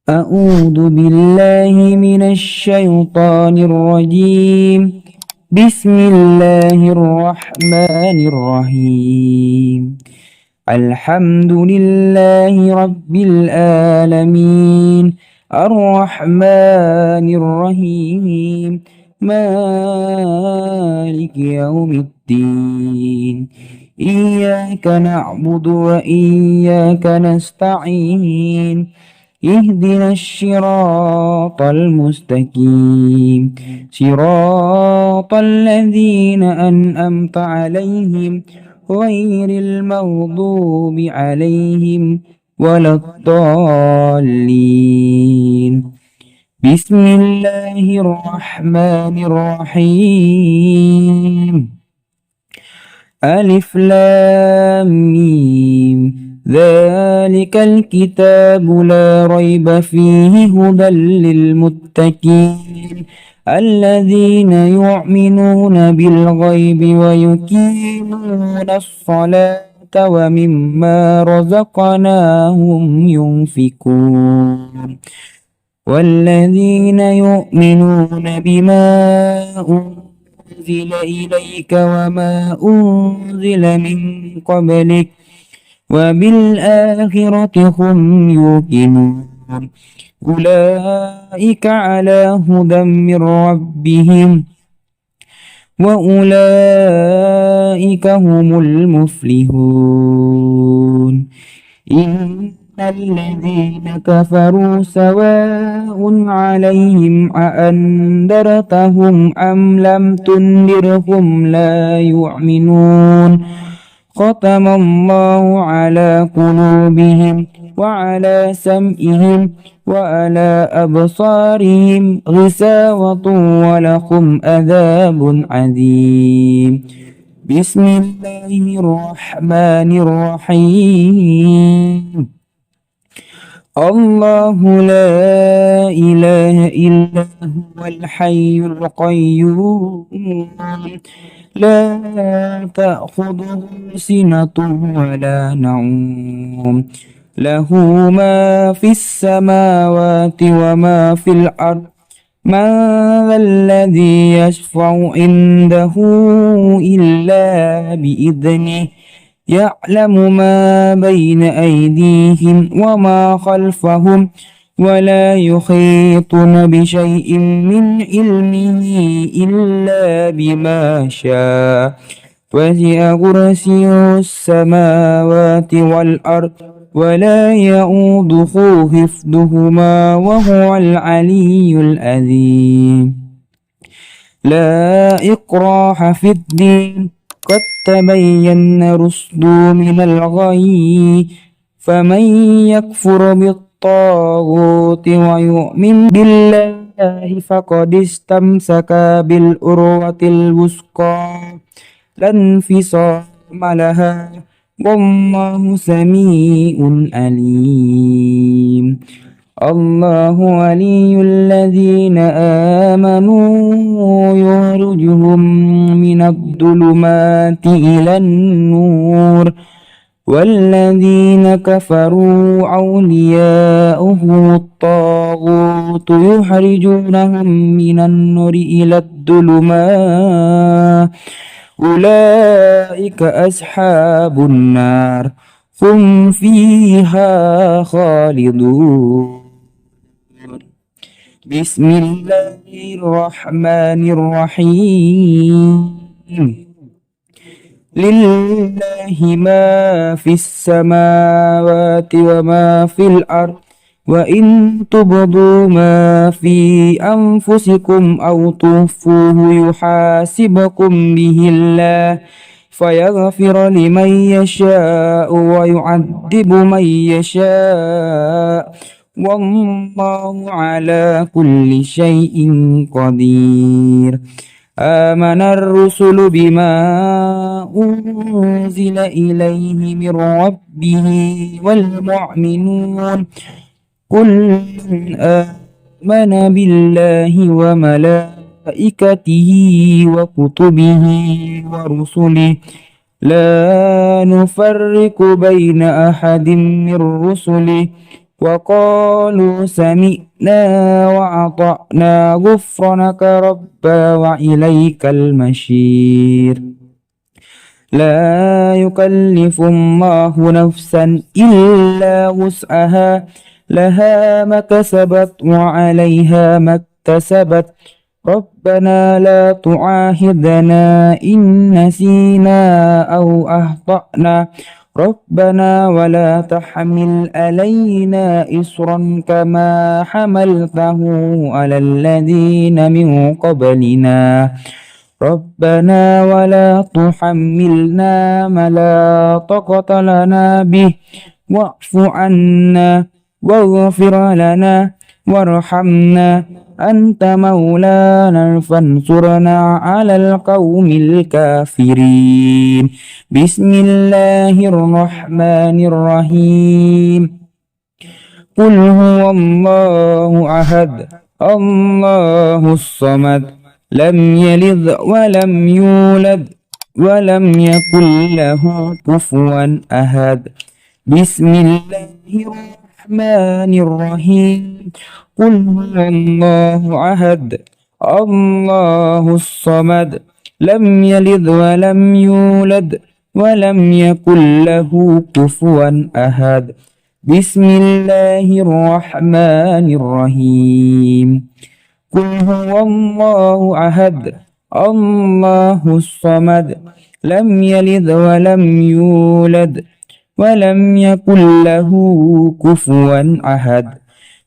أعوذ بالله من الشيطان الرجيم. بسم الله الرحمن الرحيم. الحمد لله رب العالمين، الرحمن الرحيم، مالك يوم الدين. إياك نعبد وإياك نستعين، اهدنا الصراط المستقيم، صراط الذين أنعمت عليهم غير المغضوب عليهم ولا الضالين. بسم الله الرحمن الرحيم. ألف لام ميم، ذلك الكتاب لا ريب فيه هدى للمتقين الذين يؤمنون بالغيب ويقيمون الصلاة ومما رزقناهم ينفقون والذين يؤمنون بما أنزل إليك وما أنزل من قبلك وبالآخرة هم يوقنون أولئك على هدى من ربهم وأولئك هم المفلحون. إن الذين كفروا سواء عليهم أأنذرتهم أم لم تنذرهم لا يؤمنون. ختم الله على قلوبهم وعلى سمعهم وعلى أبصارهم غشاوة ولهم عذاب عظيم. بسم الله الرحمن الرحيم. الله لا إله إلا هو الحي القيوم لا تأخذه سنة ولا نوم له ما في السماوات وما في الأرض من ذا الذي يشفع عنده إلا بإذنه يعلم ما بين أيديهم وما خلفهم ولا يحيطون بشيء من علمه إلا بما شاء وسع كرسيه السماوات والأرض ولا يؤوده حفظهما وهو العلي العظيم. لا إكراه في الدين قد تبين الرشد من الغي فمن يكفر بالطاغوت ويؤمن بالله فقد استمسك بالعروة الوثقى لا انفصام لها والله سميع عليم. الله ولي الذين آمنوا يخرجهم من الظلمات إلى النور والذين كفروا أولياؤهم الطاغوت يخرجونهم من النور إلى الظلمات أولئك أصحاب النار هم فيها خالدون. بسم الله الرحمن الرحيم. لله ما في السماوات وما في الأرض وإن تبدوا ما في أنفسكم أو تخفوه يحاسبكم به الله فيغفر لمن يشاء ويعذب من يشاء والله على كل شيء قدير. آمن الرسل بما أنزل إليه من ربه والمؤمنون كل آمن بالله وملائكته وكتبه ورسله لا نفرق بين أحد من رسله وقالوا سمعنا وأطعنا غفرانك ربنا وإليك المصير. لا يكلف الله نفسا إلا وسعها لها ما كسبت وعليها ما اكتسبت ربنا لا تعاهدنا إن نسينا أو أخطأنا ربنا ولا تحمل علينا إصرا كما حملته على الذين من قبلنا ربنا ولا تحملنا ما لا طاقة لنا به واعف عنا واغفر لنا وارحمنا أنت مولانا فانصرنا على القوم الكافرين. بسم الله الرحمن الرحيم. قل هو الله أحد الله الصمد لم يلد ولم يولد ولم يكن له كفوا أحد. بسم الله الرحمن الرحيم. قل هو الله أحد الله الصمد لم يلد ولم يولد ولم يكن له كفوا أحد. بسم الله الرحمن الرحيم. قل هو الله أحد الله الصمد لم يلد ولم يولد ولم يكن له كفوا أحد.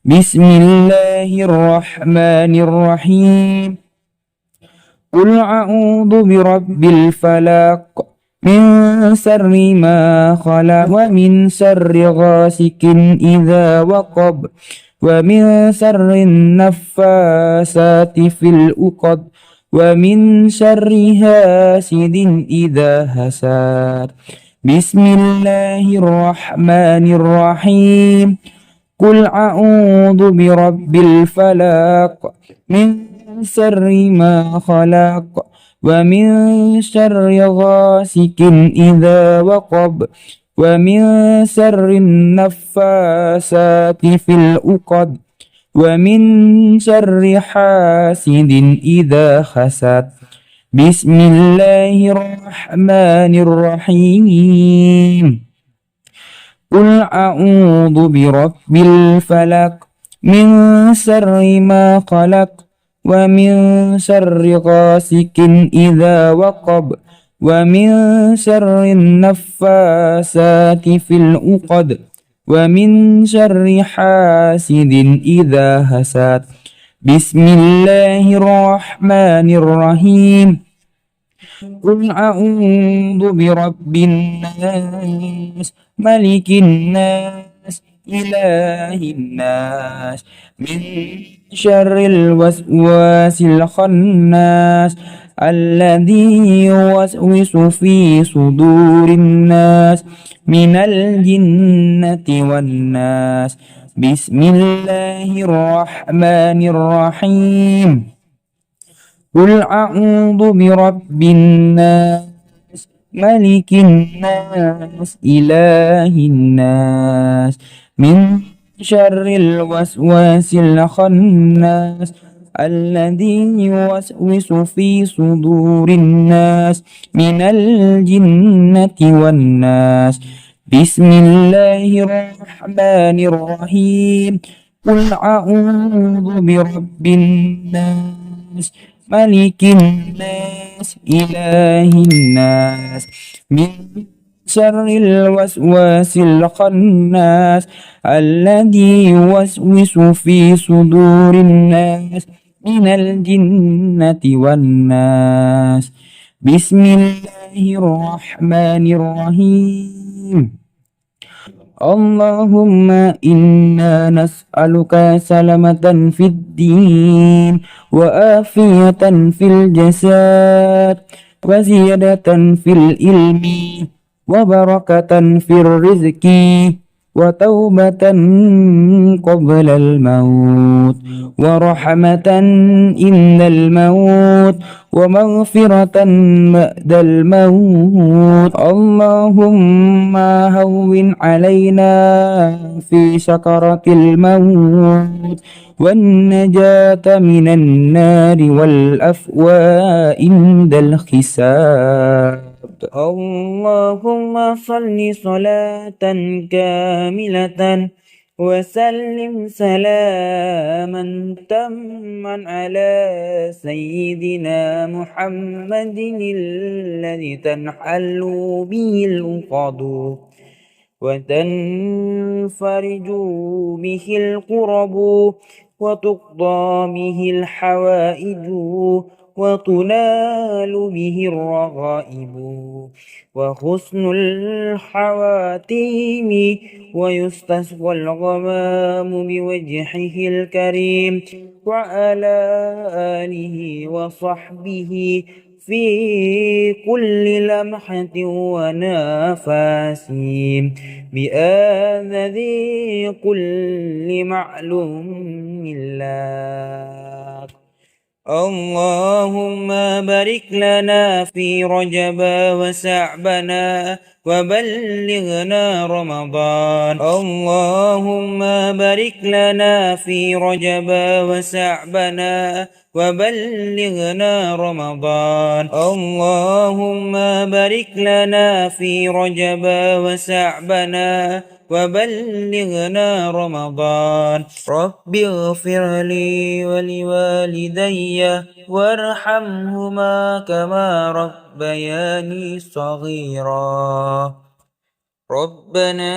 بسم الله الرحمن الرحيم. قل أعوذ برب الفلق من شر ما خلق ومن شر غاسق إذا وقب ومن شر النفاثات في العقد ومن شر حاسد إذا حسد. بسم الله الرحمن الرحيم. قل أعوذ برب الفلق من شر ما خلق ومن شر غاسق إذا وقب ومن شر النفاثات في العقد ومن شر حاسد إذا حسد. بسم الله الرحمن الرحيم. قل أعوذ برب الفلق من شر ما خلق ومن شر غاسق إذا وقب ومن شر النفاثات في العقد ومن شر حاسد إذا حسد. بسم الله الرحمن الرحيم. قل أعوذ برب الناس ملك الناس إله الناس من شر الوسواس الخناس الذي يوسوس في صدور الناس من الجنة والناس. بسم الله الرحمن الرحيم. قل أعوذ برب الناس ملك الناس إله الناس من شر الوسواس الخناس الذي يوسوس في صدور الناس من الجنة والناس. بسم الله الرحمن الرحيم. قل أعوذ برب الناس ملك الناس إله الناس من شر الوسواس الخناس الذي يوسوس في صدور الناس من الجنة والناس. بسم الله الرحمن الرحيم. اللهم إنا نسألك سلامة في الدين وآفية في الجسد وزيادة في العلم وبركة في الرزق وتوبة قبل الموت ورحمة عند الموت ومغفرة بعد الموت. اللهم هون علينا في سكرة الموت والنجاة من النار والأفواء عند الحساب. اللهم صل صلاة كاملة وسلم سلاما تاما على سيدنا محمد الذي تنحل به العقد وتنفرج به الكرب وتقضى به الحوائج وتنال به الرغائب وحسن الحواتيم ويستسقى الغمام بوجهه الكريم وعلى آله وصحبه في كل لمحة ونفس بآذذ كل معلوم لك. اللهم بارك لنا في رجب وشعبنا وبلغنا رمضان. اللهم بارك لنا في رجب وشعبنا وبلغنا رمضان. اللهم بارك لنا في رجب وشعبنا وبلغنا رمضان. رب اغفر لي ولوالدي وارحمهما كما ربياني صغيرا. ربنا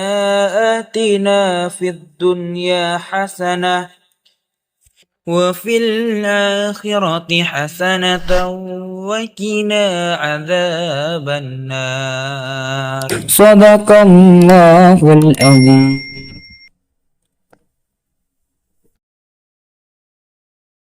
آتنا في الدنيا حسنة وفي الآخرة حسنة وقنا عذاب النار. صدق الله العظيم.